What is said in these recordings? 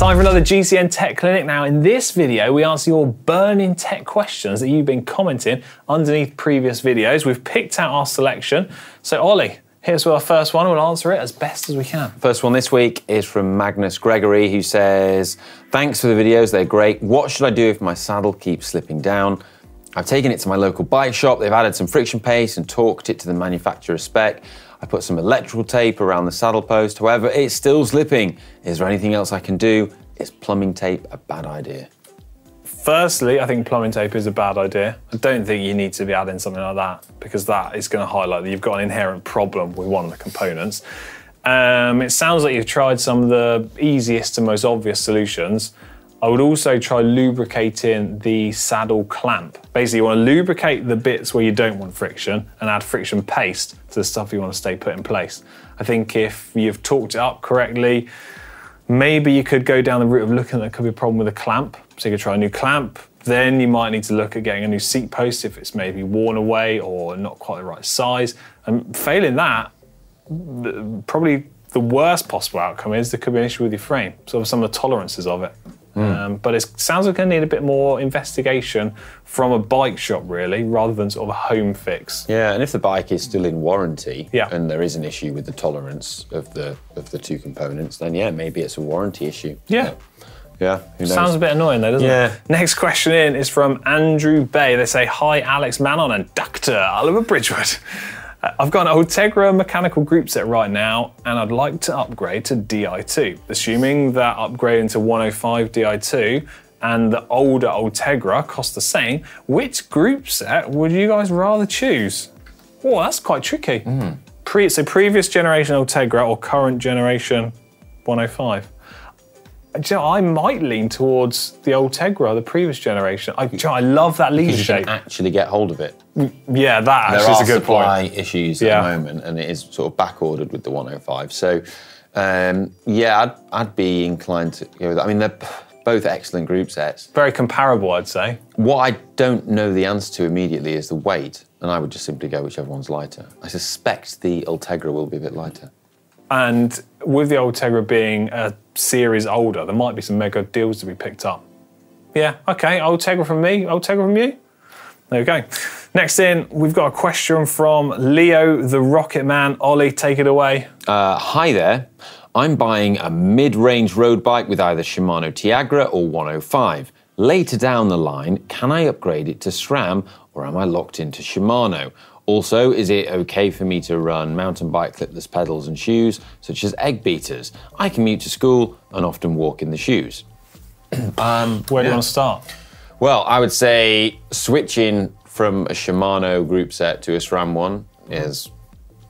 Time for another GCN Tech Clinic. Now, in this video, we answer your burning tech questions that you've been commenting underneath previous videos. We've picked out our selection. So, Ollie, here's our first one. We'll answer it as best as we can. First one this week is from Magnus Gregory, who says, thanks for the videos, they're great. What should I do if my saddle keeps slipping down? I've taken it to my local bike shop. They've added some friction paste and torqued it to the manufacturer's spec. I put some electrical tape around the saddle post. However, it's still slipping. Is there anything else I can do? Is plumbing tape a bad idea? Firstly, I think plumbing tape is a bad idea. I don't think you need to be adding something like that because that is going to highlight that you've got an inherent problem with one of the components. It sounds like you've tried some of the easiest and most obvious solutions. I would also try lubricating the saddle clamp. Basically, you want to lubricate the bits where you don't want friction and add friction paste to the stuff you want to stay put in place. I think if you've torqued it up correctly, maybe you could go down the route of looking at there could be a problem with the clamp. So you could try a new clamp. Then you might need to look at getting a new seat post if it's maybe worn away or not quite the right size. And failing that, probably the worst possible outcome is there could be an issue with your frame. So some of the tolerances of it. But it sounds like I need a bit more investigation from a bike shop, really, rather than sort of a home fix. Yeah, and if the bike is still in warranty, yeah, and there is an issue with the tolerance of the two components, then yeah, maybe it's a warranty issue. Yeah. Yeah, who knows? Sounds a bit annoying though, doesn't it? Next question in is from Andrew Bay. They say, hi, Alex Manon and Dr. Oliver Bridgewood. I've got an Ultegra mechanical group set right now, and I'd like to upgrade to Di2. Assuming that upgrading to 105 Di2 and the older Ultegra cost the same, which group set would you guys rather choose? Oh, that's quite tricky. So previous generation Ultegra or current generation 105? Do you know, I might lean towards the Ultegra, the previous generation. I love that leader shape. You can actually get hold of it. Yeah, that actually is a good point. There are supply issues at the moment, and it is sort of back-ordered with the 105. So, yeah, I'd be inclined to go with that. I mean, they're both excellent group sets. Very comparable, I'd say. What I don't know the answer to immediately is the weight, and I would just simply go whichever one's lighter. I suspect the Ultegra will be a bit lighter. And with the Ultegra being a series older, there might be some mega deals to be picked up. Yeah, okay, Ultegra from me, Ultegra from you. There we go. Next in, we've got a question from Leo the Rocket Man. Ollie, take it away. Hi there. I'm buying a mid-range road bike with either Shimano Ultegra or 105. Later down the line, can I upgrade it to SRAM or am I locked into Shimano? Also, is it okay for me to run mountain bike clipless pedals and shoes, such as egg beaters? I commute to school and often walk in the shoes. Where do you want to start? Well, I would say switching from a Shimano group set to a SRAM one is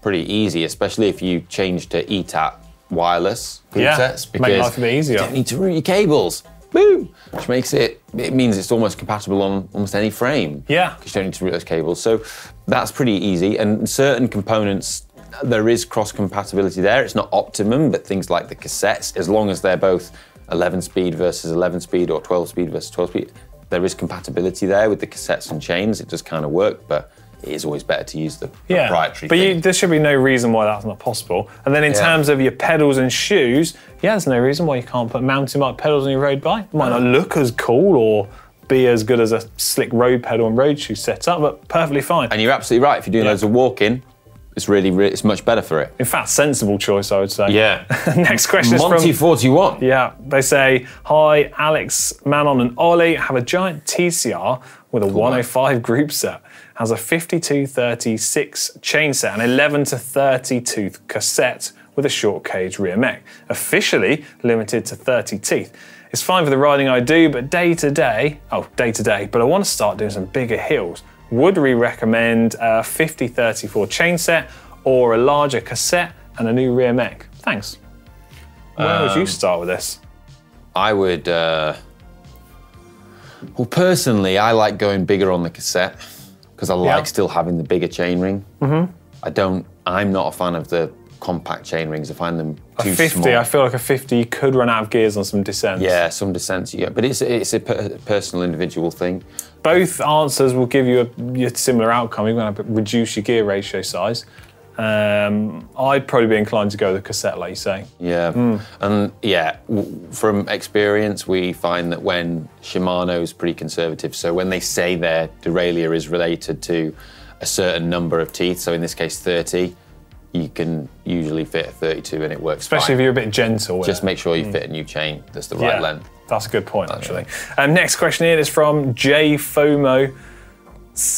pretty easy, especially if you change to ETAP wireless group sets, because make life a bit easier. You don't need to route your cables. Boom! Which makes it means it's almost compatible on almost any frame. Yeah. Because you don't need to route those cables. So that's pretty easy. And certain components, there is cross-compatibility there. It's not optimum, but things like the cassettes, as long as they're both 11-speed versus 11-speed or 12-speed versus 12-speed, there is compatibility there with the cassettes and chains. It does kind of work, but it is always better to use the proprietary thing. But there should be no reason why that's not possible. And then in terms of your pedals and shoes, there's no reason why you can't put mountain bike pedals on your road bike. It might not look as cool or be as good as a slick road pedal and road shoe setup, but perfectly fine. And you're absolutely right. If you're doing loads of walking, it's it's much better for it. In fact, sensible choice, I would say. Yeah. Next question is from Monty41. Yeah, they say, hi, Alex, Manon and Ollie. Have a giant TCR with a 105 group set. Has a 52-36 chain set, an 11 to 30 tooth cassette with a short cage rear mech. Officially limited to 30 teeth. It's fine for the riding I do, but day to day, but I want to start doing some bigger hills. Would we recommend a 50-34 chain set or a larger cassette and a new rear mech? Thanks. Where would you start with this? I would, well, personally, I like going bigger on the cassette because I like still having the bigger chainring. I'm not a fan of the compact chainrings. I find them too small. I feel like a 50 you could run out of gears on some descents. Yeah, some descents you get, but it's a personal, individual thing. Both answers will give you a similar outcome. You're going to reduce your gear ratio size. I'd probably be inclined to go with the cassette, like you say. Yeah, and yeah, from experience, we find that when Shimano's pretty conservative, so when they say their derailleur is related to a certain number of teeth, so in this case 30, you can usually fit a 32 and it works Especially fine. if you're a bit gentle. Just make sure you fit a new chain that's the right length. That's a good point, actually. Next question here is from J FOMO.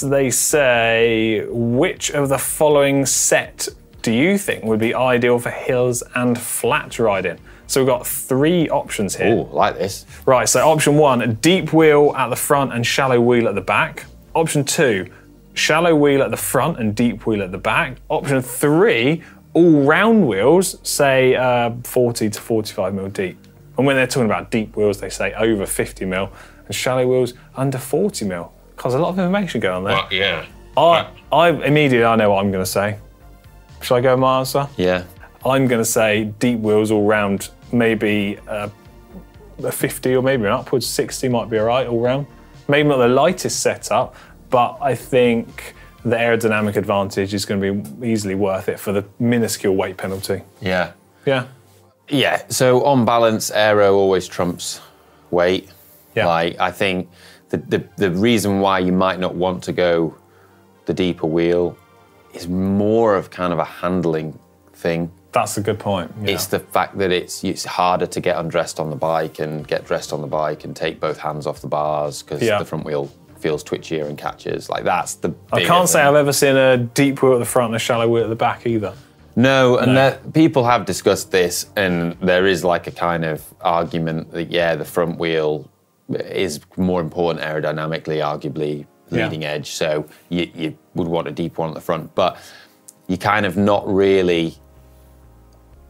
They say, which of the following set do you think would be ideal for hills and flat riding? So we've got 3 options here. Oh, like this. Right, so option 1, a deep wheel at the front and shallow wheel at the back. Option 2, shallow wheel at the front and deep wheel at the back. Option 3, all round wheels, say 40 to 45 mil deep. And when they're talking about deep wheels, they say over 50 mil, and shallow wheels under 40 mil. Because a lot of information going on there. Well, yeah. I immediately know what I'm going to say. Shall I go with my answer? Yeah. I'm going to say deep wheels all round, maybe a 50 or maybe an upwards 60 might be all right all round. Maybe not the lightest setup, but I think the aerodynamic advantage is going to be easily worth it for the minuscule weight penalty. Yeah. Yeah. Yeah, so on balance, aero always trumps weight. Yeah. Like, I think the reason why you might not want to go the deeper wheel is more of kind of a handling thing. That's a good point. Yeah. It's the fact that it's harder to get undressed on the bike and get dressed on the bike and take both hands off the bars because the front wheel feels twitchier and catches. Like, that's the I can't say I've ever seen a deep wheel at the front and a shallow wheel at the back either. No, and people have discussed this, and there is like a kind of argument that, yeah, the front wheel is more important aerodynamically, arguably leading edge, so you would want a deep one at the front, but you kind of not really,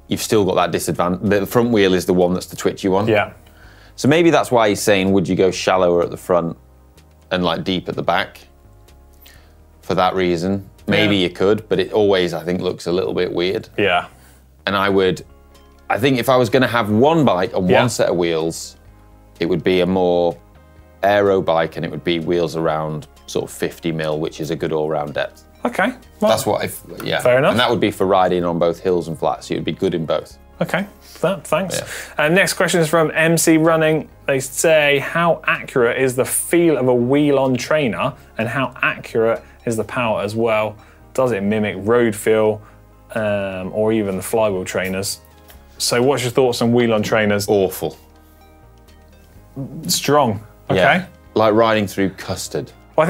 you've still got that disadvantage. The front wheel is the one that's the twitchy one. Yeah. So maybe that's why he's saying, would you go shallower at the front and like deep at the back? For that reason. Maybe you could, but it always, I think, looks a little bit weird. Yeah. And I think if I was going to have one bike and one set of wheels, it would be a more aero bike and it would be wheels around sort of 50 mil, which is a good all-round depth. Okay. Well, that's what fair enough. And that would be for riding on both hills and flats. You'd be good in both. Okay, thanks. Yeah. Next question is from MC Running. They say, how accurate is the feel of a wheel-on trainer and how accurate is the power as well? Does it mimic road feel or even the flywheel trainers? So what's your thoughts on wheel-on trainers? Awful. Strong, okay. Yeah. Like riding through custard. Well,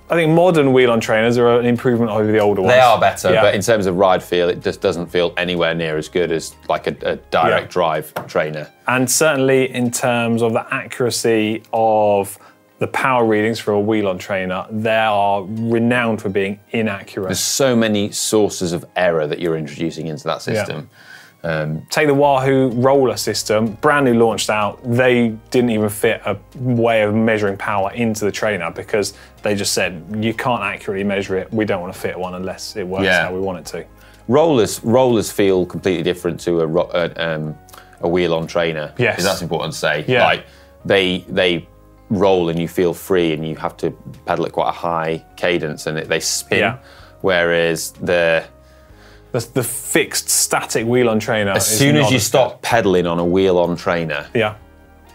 I think modern wheel-on trainers are an improvement over the older ones. They are better, but in terms of ride feel, it just doesn't feel anywhere near as good as like a direct drive trainer. And certainly in terms of the accuracy of the power readings for a wheel-on trainer, they are renowned for being inaccurate. There's so many sources of error that you're introducing into that system. Take the Wahoo roller system, brand new launched out. They didn't even fit a way of measuring power into the trainer because they just said, you can't accurately measure it. We don't want to fit one unless it works how we want it to. Rollers feel completely different to a wheel-on trainer. Yes. Because that's important to say. Yeah. Like, they roll and you feel free and you have to pedal at quite a high cadence and they spin. Yeah. Whereas the fixed static wheel-on trainer. As soon as you stop pedaling on a wheel-on trainer,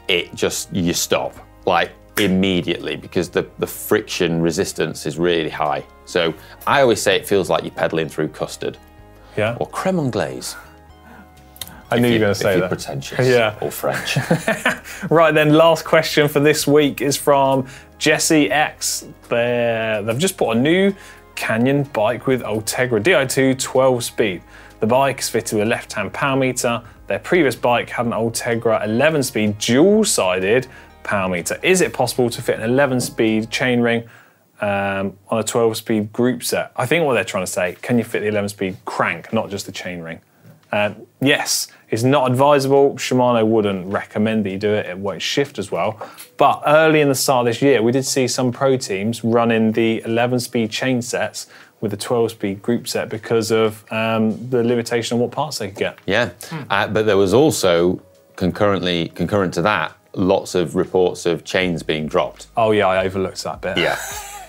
you stop like immediately because the friction resistance is really high. So I always say it feels like you're pedaling through custard. Yeah. Or creme anglaise. I knew you were going to say that. If you're pretentious or French. Right then, last question for this week is from Jesse X. They've just bought a new Canyon bike with Ultegra Di2 12 speed. The bike is fitted with a left-hand power meter. Their previous bike had an Ultegra 11 speed dual-sided power meter. Is it possible to fit an 11 speed chainring on a 12 speed group set? I think what they're trying to say, can you fit the 11 speed crank, not just the chainring? Yes, it's not advisable. Shimano wouldn't recommend that you do it. It won't shift as well. But early in the start of this year, we did see some pro teams running the 11-speed chain sets with a 12-speed group set because of the limitation on what parts they could get. Yeah, but there was also, concurrent to that, lots of reports of chains being dropped. Oh yeah, I overlooked that bit. Yeah,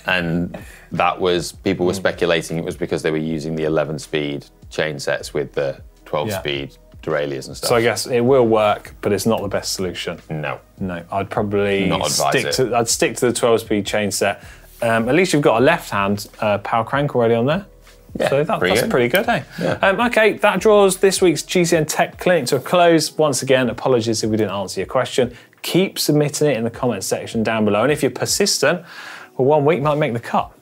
and that was, people were speculating it was because they were using the 11-speed chain sets with the 12-speed derailleurs and stuff. So I guess it will work, but it's not the best solution. No. No, I'd probably Not advise it. I'd stick to the 12-speed chain set. At least you've got a left-hand power crank already on there. Yeah, so that's pretty good, eh? Yeah. Okay, that draws this week's GCNTech clinic to a close. Once again, apologies if we didn't answer your question. Keep submitting it in the comment section down below. And if you're persistent, well, 1 week might make the cut.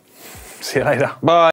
See you later. Bye.